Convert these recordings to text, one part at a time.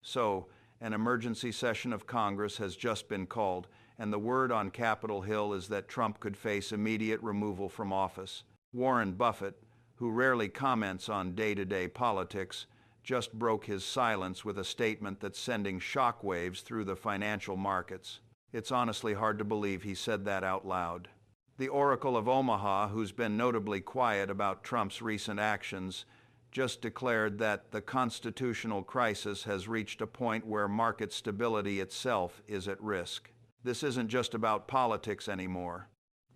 So, an emergency session of Congress has just been called, and the word on Capitol Hill is that Trump could face immediate removal from office. Warren Buffett, who rarely comments on day-to-day politics, just broke his silence with a statement that's sending shockwaves through the financial markets. It's honestly hard to believe he said that out loud. The Oracle of Omaha, who's been notably quiet about Trump's recent actions, just declared that the constitutional crisis has reached a point where market stability itself is at risk. This isn't just about politics anymore.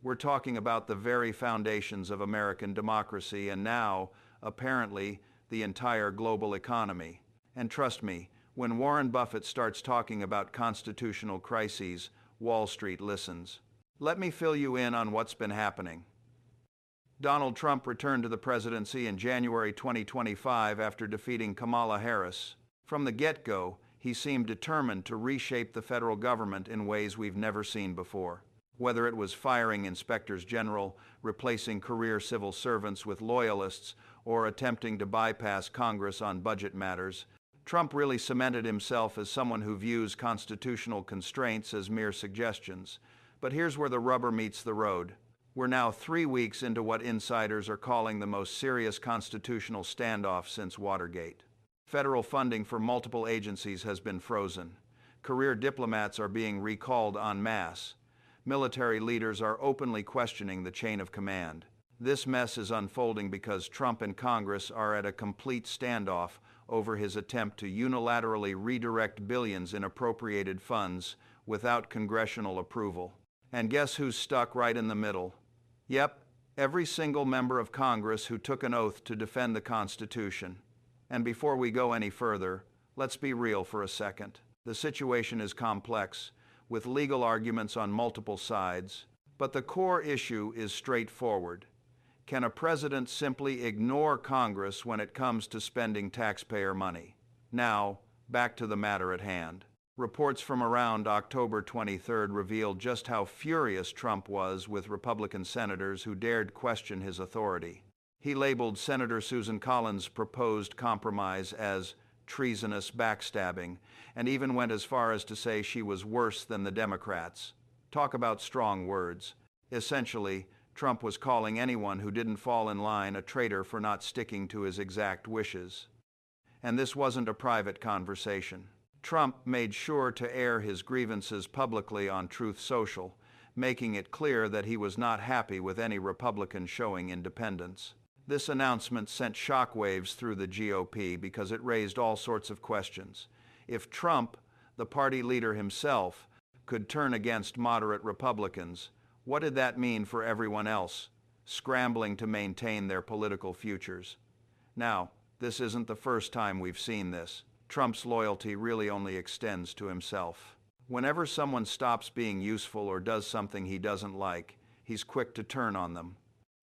We're talking about the very foundations of American democracy and now, apparently, the entire global economy. And trust me, when Warren Buffett starts talking about constitutional crises, Wall Street listens. Let me fill you in on what's been happening. Donald Trump returned to the presidency in January 2025 after defeating Kamala Harris. From the get-go, he seemed determined to reshape the federal government in ways we've never seen before. Whether it was firing inspectors general, replacing career civil servants with loyalists, or attempting to bypass Congress on budget matters, Trump really cemented himself as someone who views constitutional constraints as mere suggestions. But here's where the rubber meets the road. We're now 3 weeks into what insiders are calling the most serious constitutional standoff since Watergate. Federal funding for multiple agencies has been frozen. Career diplomats are being recalled en masse. Military leaders are openly questioning the chain of command. This mess is unfolding because Trump and Congress are at a complete standoff over his attempt to unilaterally redirect billions in appropriated funds without congressional approval. And guess who's stuck right in the middle? Yep, every single member of Congress who took an oath to defend the Constitution. And before we go any further, let's be real for a second. The situation is complex, with legal arguments on multiple sides, but the core issue is straightforward. Can a president simply ignore Congress when it comes to spending taxpayer money? Now, back to the matter at hand. Reports from around October 23rd revealed just how furious Trump was with Republican senators who dared question his authority. He labeled Senator Susan Collins' proposed compromise as treasonous backstabbing, and even went as far as to say she was worse than the Democrats. Talk about strong words. Essentially, Trump was calling anyone who didn't fall in line a traitor for not sticking to his exact wishes. And this wasn't a private conversation. Trump made sure to air his grievances publicly on Truth Social, making it clear that he was not happy with any Republican showing independence. This announcement sent shockwaves through the GOP because it raised all sorts of questions. If Trump, the party leader himself, could turn against moderate Republicans, what did that mean for everyone else, scrambling to maintain their political futures? Now, this isn't the first time we've seen this. Trump's loyalty really only extends to himself. Whenever someone stops being useful or does something he doesn't like, he's quick to turn on them.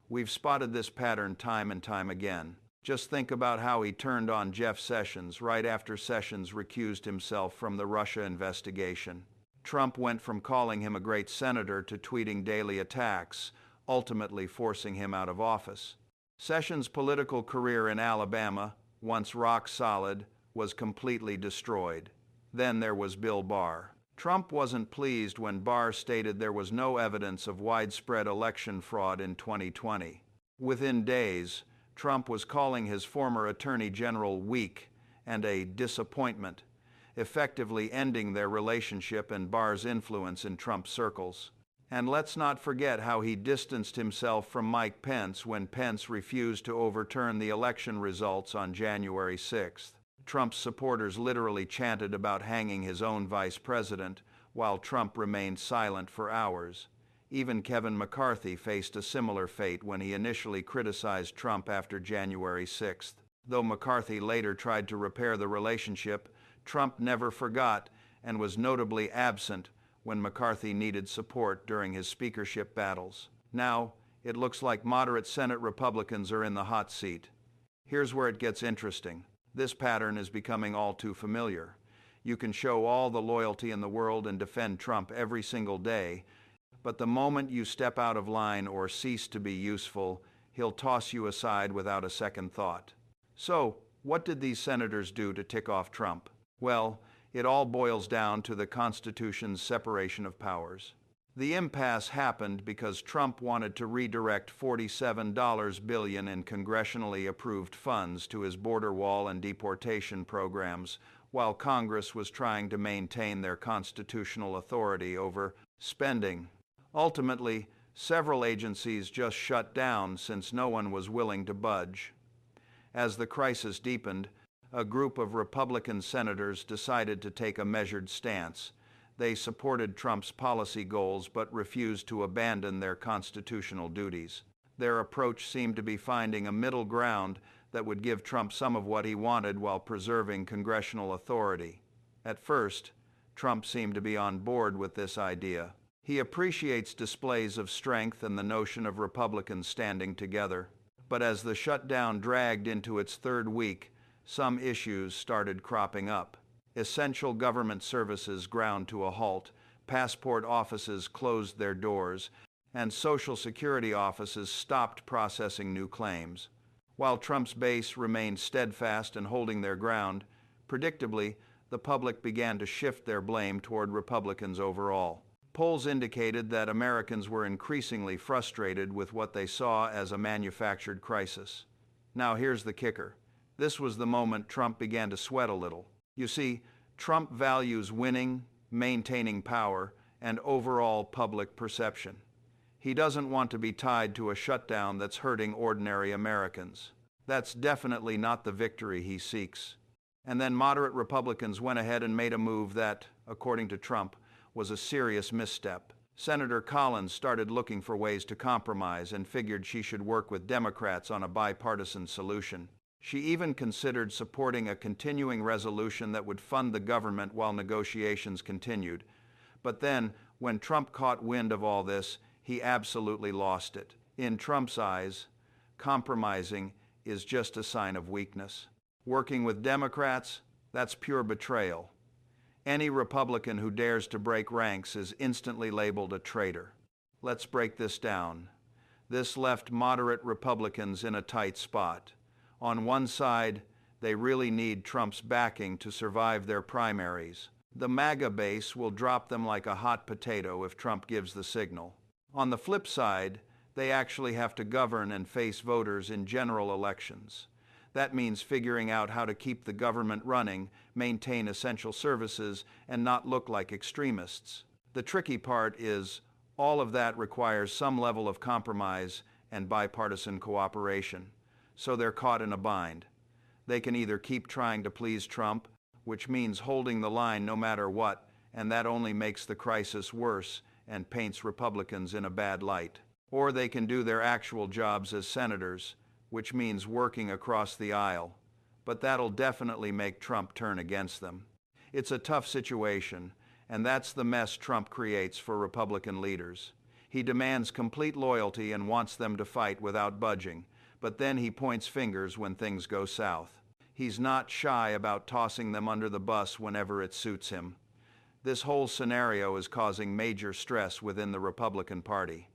We've spotted this pattern time and time again. Just think about how he turned on Jeff Sessions right after Sessions recused himself from the Russia investigation. Trump went from calling him a great senator to tweeting daily attacks, ultimately forcing him out of office. Sessions' political career in Alabama, once rock solid, was completely destroyed. Then there was Bill Barr. Trump wasn't pleased when Barr stated there was no evidence of widespread election fraud in 2020. Within days, Trump was calling his former Attorney General weak and a disappointment, effectively ending their relationship and Barr's influence in Trump circles. And let's not forget how he distanced himself from Mike Pence when Pence refused to overturn the election results on January 6th. Trump's supporters literally chanted about hanging his own vice president, while Trump remained silent for hours. Even Kevin McCarthy faced a similar fate when he initially criticized Trump after January 6th. Though McCarthy later tried to repair the relationship, Trump never forgot and was notably absent when McCarthy needed support during his speakership battles. Now, it looks like moderate Senate Republicans are in the hot seat. Here's where it gets interesting. This pattern is becoming all too familiar. You can show all the loyalty in the world and defend Trump every single day, but the moment you step out of line or cease to be useful, he'll toss you aside without a second thought. So, what did these senators do to tick off Trump? Well, it all boils down to the Constitution's separation of powers. The impasse happened because Trump wanted to redirect $47 billion in congressionally approved funds to his border wall and deportation programs, while Congress was trying to maintain their constitutional authority over spending. Ultimately, several agencies just shut down since no one was willing to budge. As the crisis deepened, a group of Republican senators decided to take a measured stance. They supported Trump's policy goals but refused to abandon their constitutional duties. Their approach seemed to be finding a middle ground that would give Trump some of what he wanted while preserving congressional authority. At first, Trump seemed to be on board with this idea. He appreciates displays of strength and the notion of Republicans standing together. But as the shutdown dragged into its third week, some issues started cropping up. Essential government services ground to a halt, passport offices closed their doors, and Social Security offices stopped processing new claims. While Trump's base remained steadfast and holding their ground, predictably, the public began to shift their blame toward Republicans overall. Polls indicated that Americans were increasingly frustrated with what they saw as a manufactured crisis. Now here's the kicker. This was the moment Trump began to sweat a little. You see, Trump values winning, maintaining power, and overall public perception. He doesn't want to be tied to a shutdown that's hurting ordinary Americans. That's definitely not the victory he seeks. And then moderate Republicans went ahead and made a move that, according to Trump, was a serious misstep. Senator Collins started looking for ways to compromise and figured she should work with Democrats on a bipartisan solution. She even considered supporting a continuing resolution that would fund the government while negotiations continued. But then, when Trump caught wind of all this, he absolutely lost it. In Trump's eyes, compromising is just a sign of weakness. Working with Democrats, that's pure betrayal. Any Republican who dares to break ranks is instantly labeled a traitor. Let's break this down. This left moderate Republicans in a tight spot. On one side, they really need Trump's backing to survive their primaries. The MAGA base will drop them like a hot potato if Trump gives the signal. On the flip side, they actually have to govern and face voters in general elections. That means figuring out how to keep the government running, maintain essential services, and not look like extremists. The tricky part is, all of that requires some level of compromise and bipartisan cooperation. So they're caught in a bind. They can either keep trying to please Trump, which means holding the line no matter what, and that only makes the crisis worse and paints Republicans in a bad light. Or they can do their actual jobs as senators, which means working across the aisle. But that'll definitely make Trump turn against them. It's a tough situation, and that's the mess Trump creates for Republican leaders. He demands complete loyalty and wants them to fight without budging. But then he points fingers when things go south. He's not shy about tossing them under the bus whenever it suits him. This whole scenario is causing major stress within the Republican Party.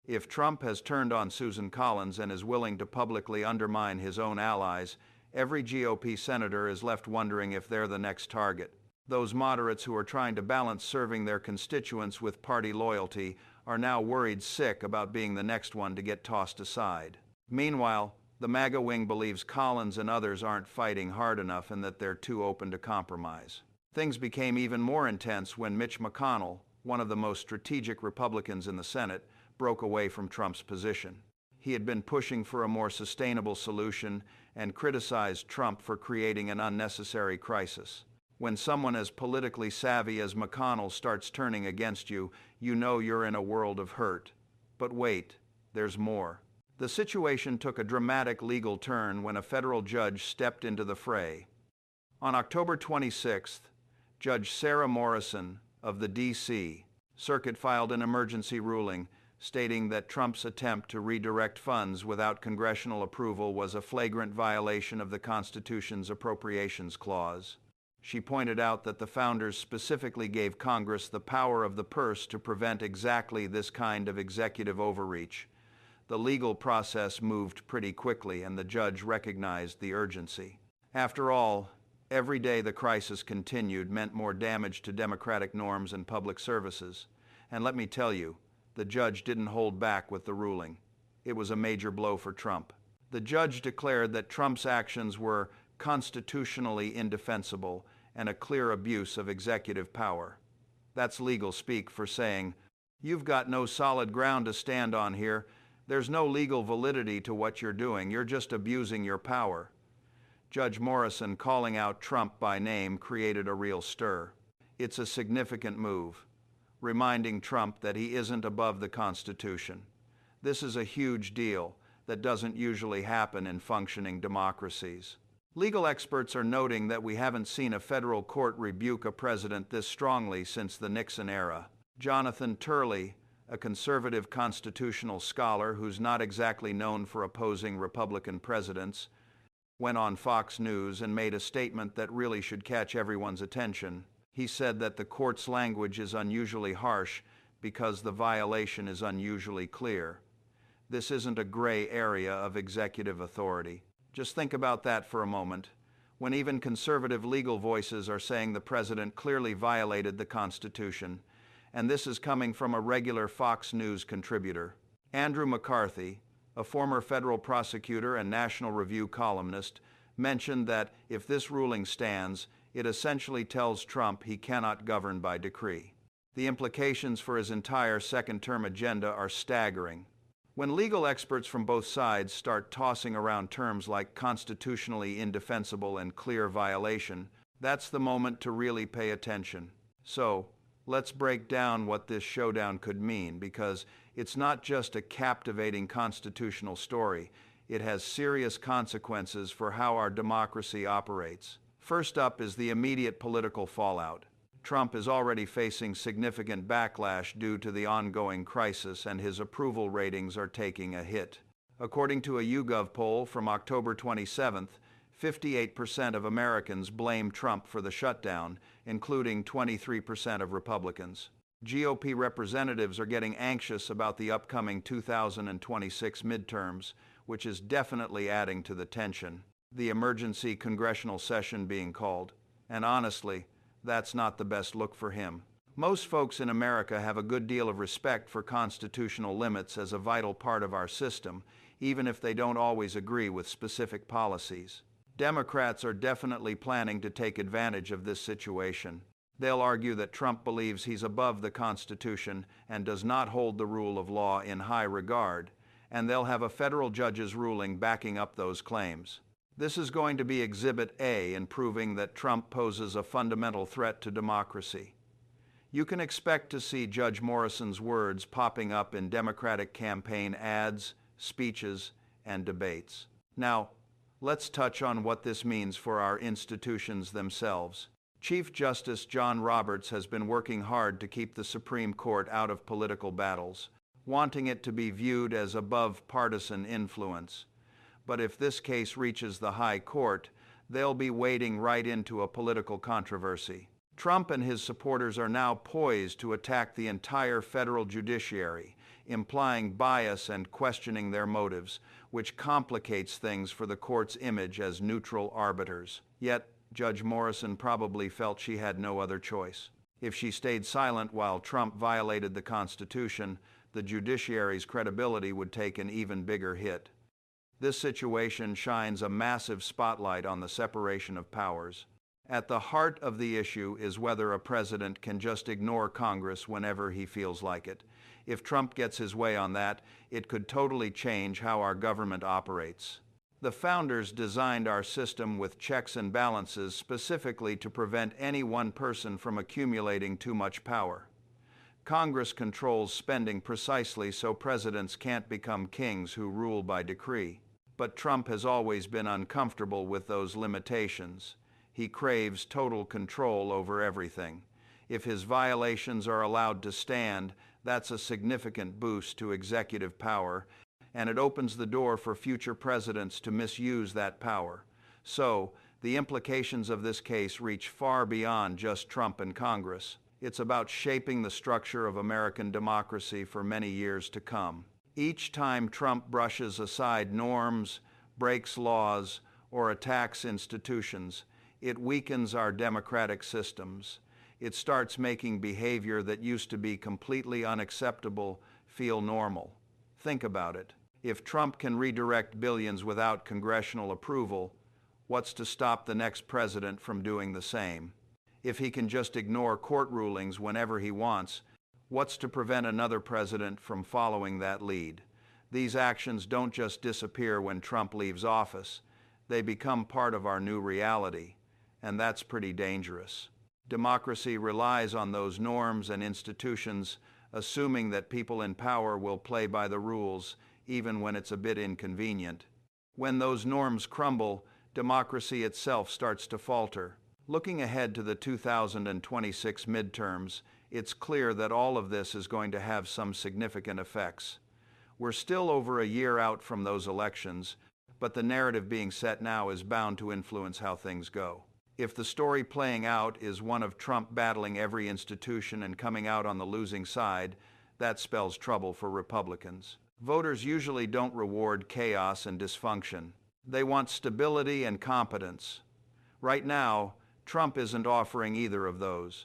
If Trump has turned on Susan Collins and is willing to publicly undermine his own allies, every GOP senator is left wondering if they're the next target. Those moderates who are trying to balance serving their constituents with party loyalty are now worried sick about being the next one to get tossed aside. Meanwhile, the MAGA wing believes Collins and others aren't fighting hard enough and that they're too open to compromise. Things became even more intense when Mitch McConnell, one of the most strategic Republicans in the Senate, broke away from Trump's position. He had been pushing for a more sustainable solution and criticized Trump for creating an unnecessary crisis. When someone as politically savvy as McConnell starts turning against you, you know you're in a world of hurt. But wait, there's more. The situation took a dramatic legal turn when a federal judge stepped into the fray. On October 26th, Judge Sarah Morrison of the D.C. Circuit filed an emergency ruling stating that Trump's attempt to redirect funds without congressional approval was a flagrant violation of the Constitution's Appropriations Clause. She pointed out that the founders specifically gave Congress the power of the purse to prevent exactly this kind of executive overreach. The legal process moved pretty quickly, and the judge recognized the urgency. After all, Every day the crisis continued meant more damage to democratic norms and public services. And let me tell you, the judge didn't hold back with the ruling. It was a major blow for Trump. The judge declared that Trump's actions were constitutionally indefensible and a clear abuse of executive power. That's legal speak for saying, "You've got no solid ground to stand on here. There's no legal validity to what you're doing. You're just abusing your power." Judge Morrison calling out Trump by name created a real stir. It's a significant move, reminding Trump that he isn't above the Constitution. This is a huge deal that doesn't usually happen in functioning democracies. Legal experts are noting that we haven't seen a federal court rebuke a president this strongly since the Nixon era. Jonathan Turley, a conservative constitutional scholar who's not exactly known for opposing Republican presidents, went on Fox News and made a statement that really should catch everyone's attention. He said that the court's language is unusually harsh because the violation is unusually clear. This isn't a gray area of executive authority. Just think about that for a moment, when even conservative legal voices are saying the president clearly violated the Constitution, and this is coming from a regular Fox News contributor. Andrew McCarthy, a former federal prosecutor and National Review columnist, mentioned that if this ruling stands, it essentially tells Trump he cannot govern by decree. The implications for his entire second-term agenda are staggering. When legal experts from both sides start tossing around terms like constitutionally indefensible and clear violation, that's the moment to really pay attention. So, let's break down what this showdown could mean, because it's not just a captivating constitutional story. It has serious consequences for how our democracy operates. First up is the immediate political fallout. Trump is already facing significant backlash due to the ongoing crisis, and his approval ratings are taking a hit. According to a YouGov poll from October 27th, 58% of Americans blame Trump for the shutdown, including 23% of Republicans. GOP representatives are getting anxious about the upcoming 2026 midterms, which is definitely adding to the tension. The emergency congressional session being called. And honestly, that's not the best look for him. Most folks in America have a good deal of respect for constitutional limits as a vital part of our system, even if they don't always agree with specific policies. Democrats are definitely planning to take advantage of this situation. They'll argue that Trump believes he's above the Constitution and does not hold the rule of law in high regard, and they'll have a federal judge's ruling backing up those claims. This is going to be Exhibit A in proving that Trump poses a fundamental threat to democracy. You can expect to see Judge Morrison's words popping up in Democratic campaign ads, speeches, and debates. Now, let's touch on what this means for our institutions themselves. Chief Justice John Roberts has been working hard to keep the Supreme Court out of political battles, wanting it to be viewed as above partisan influence. But if this case reaches the High Court, they'll be wading right into a political controversy. Trump and his supporters are now poised to attack the entire federal judiciary, implying bias and questioning their motives, which complicates things for the court's image as neutral arbiters. Yet, Judge Morrison probably felt she had no other choice. If she stayed silent while Trump violated the Constitution, the judiciary's credibility would take an even bigger hit. This situation shines a massive spotlight on the separation of powers. At the heart of the issue is whether a president can just ignore Congress whenever he feels like it. If Trump gets his way on that, it could totally change how our government operates. The founders designed our system with checks and balances specifically to prevent any one person from accumulating too much power. Congress controls spending precisely so presidents can't become kings who rule by decree. But Trump has always been uncomfortable with those limitations. He craves total control over everything. If his violations are allowed to stand, that's a significant boost to executive power, and it opens the door for future presidents to misuse that power. So, the implications of this case reach far beyond just Trump and Congress. It's about shaping the structure of American democracy for many years to come. Each time Trump brushes aside norms, breaks laws, or attacks institutions, It weakens our democratic systems. It starts making behavior that used to be completely unacceptable feel normal. Think about it. If Trump can redirect billions without congressional approval, what's to stop the next president from doing the same? If he can just ignore court rulings whenever he wants, what's to prevent another president from following that lead? These actions don't just disappear when Trump leaves office. They become part of our new reality, and that's pretty dangerous. Democracy relies on those norms and institutions, assuming that people in power will play by the rules, even when it's a bit inconvenient. When those norms crumble, democracy itself starts to falter. Looking ahead to the 2026 midterms, it's clear that all of this is going to have some significant effects. We're still over a year out from those elections, but the narrative being set now is bound to influence how things go. If the story playing out is one of Trump battling every institution and coming out on the losing side, that spells trouble for Republicans. Voters usually don't reward chaos and dysfunction. They want stability and competence. Right now, Trump isn't offering either of those.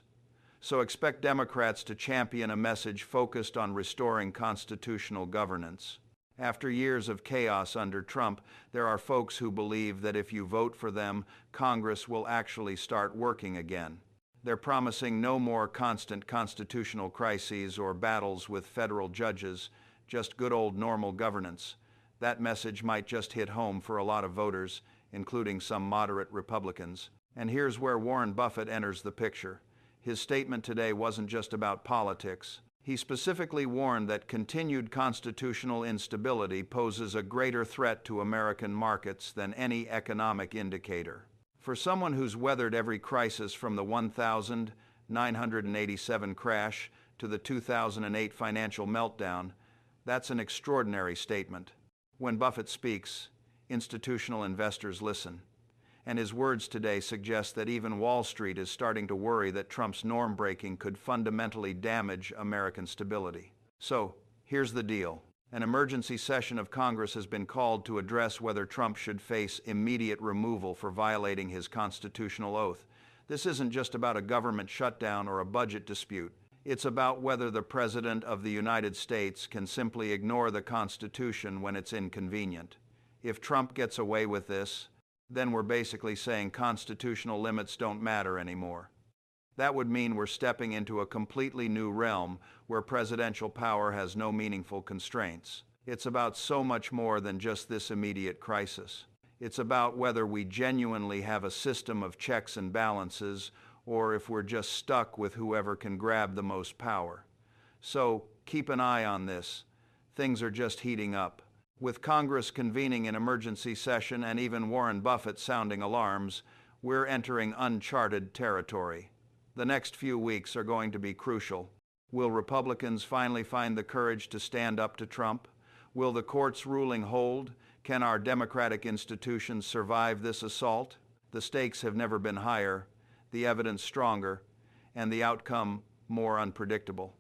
So expect Democrats to champion a message focused on restoring constitutional governance. After years of chaos under Trump, there are folks who believe that if you vote for them, Congress will actually start working again. They're promising no more constant constitutional crises or battles with federal judges, just good old normal governance. That message might just hit home for a lot of voters, including some moderate Republicans. And here's where Warren Buffett enters the picture. His statement today wasn't just about politics. He specifically warned that continued constitutional instability poses a greater threat to American markets than any economic indicator. For someone who's weathered every crisis from the 1987 crash to the 2008 financial meltdown, that's an extraordinary statement. When Buffett speaks, institutional investors listen. And his words today suggest that even Wall Street is starting to worry that Trump's norm-breaking could fundamentally damage American stability. So, here's the deal. An emergency session of Congress has been called to address whether Trump should face immediate removal for violating his constitutional oath. This isn't just about a government shutdown or a budget dispute. It's about whether the President of the United States can simply ignore the Constitution when it's inconvenient. If Trump gets away with this, then we're basically saying constitutional limits don't matter anymore. That would mean we're stepping into a completely new realm where presidential power has no meaningful constraints. It's about so much more than just this immediate crisis. It's about whether we genuinely have a system of checks and balances, or if we're just stuck with whoever can grab the most power. So keep an eye on this. Things are just heating up. With Congress convening an emergency session and even Warren Buffett sounding alarms, we're entering uncharted territory. The next few weeks are going to be crucial. Will Republicans finally find the courage to stand up to Trump? Will the court's ruling hold? Can our democratic institutions survive this assault? The stakes have never been higher, the evidence stronger, and the outcome more unpredictable.